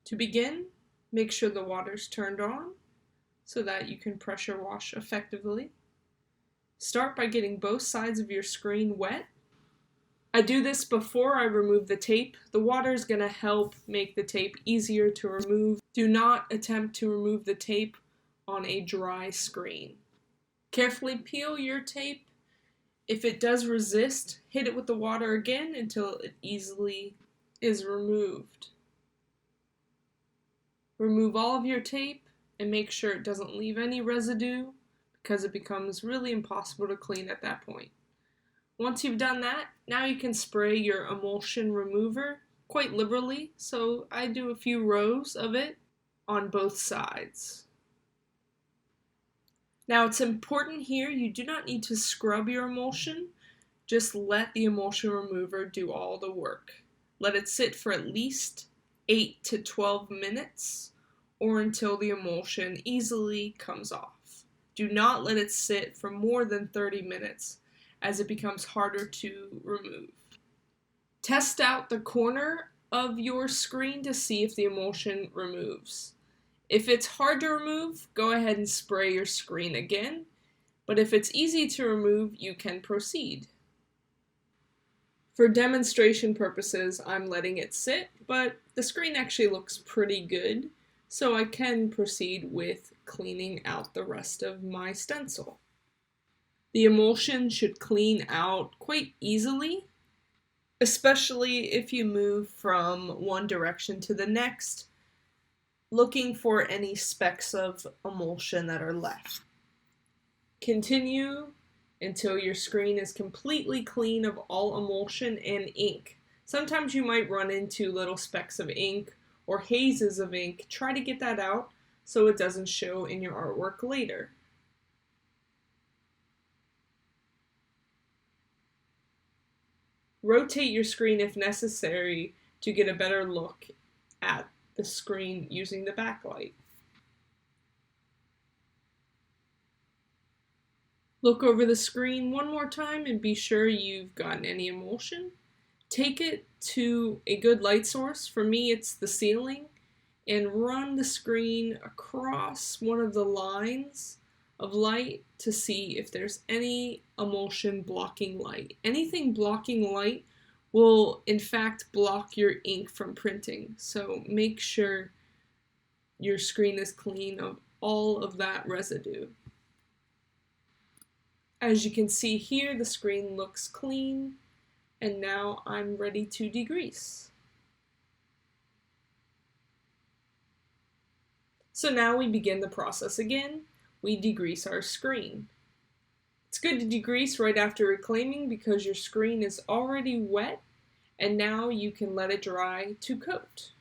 To begin, make sure the water's turned on so that you can pressure wash effectively. Start by getting both sides of your screen wet. I do this before I remove the tape. The water is going to help make the tape easier to remove. Do not attempt to remove the tape on a dry screen. Carefully peel your tape. If it does resist, hit it with the water again until it easily is removed. Remove all of your tape and make sure it doesn't leave any residue because it becomes really impossible to clean at that point. Once you've done that, now you can spray your emulsion remover quite liberally, so I do a few rows of it on both sides. Now it's important here, you do not need to scrub your emulsion, just let the emulsion remover do all the work. Let it sit for at least 8 to 12 minutes or until the emulsion easily comes off. Do not let it sit for more than 30 minutes as it becomes harder to remove. Test out the corner of your screen to see if the emulsion removes. If it's hard to remove, go ahead and spray your screen again, but if it's easy to remove, you can proceed. For demonstration purposes, I'm letting it sit, but the screen actually looks pretty good, so I can proceed with cleaning out the rest of my stencil. The emulsion should clean out quite easily, especially if you move from one direction to the next, looking for any specks of emulsion that are left. Continue until your screen is completely clean of all emulsion and ink. Sometimes you might run into little specks of ink or hazes of ink. Try to get that out so it doesn't show in your artwork later. Rotate your screen if necessary to get a better look at the screen using the backlight. Look over the screen one more time and be sure you've gotten any emulsion. Take it to a good light source, for me it's the ceiling, and run the screen across one of the lines of light to see if there's any emulsion blocking light. Anything blocking light will in fact block your ink from printing, so make sure your screen is clean of all of that residue. As you can see here, the screen looks clean, and now I'm ready to degrease. So now we begin the process again. We degrease our screen. It's good to degrease right after reclaiming because your screen is already wet, and now you can let it dry to coat.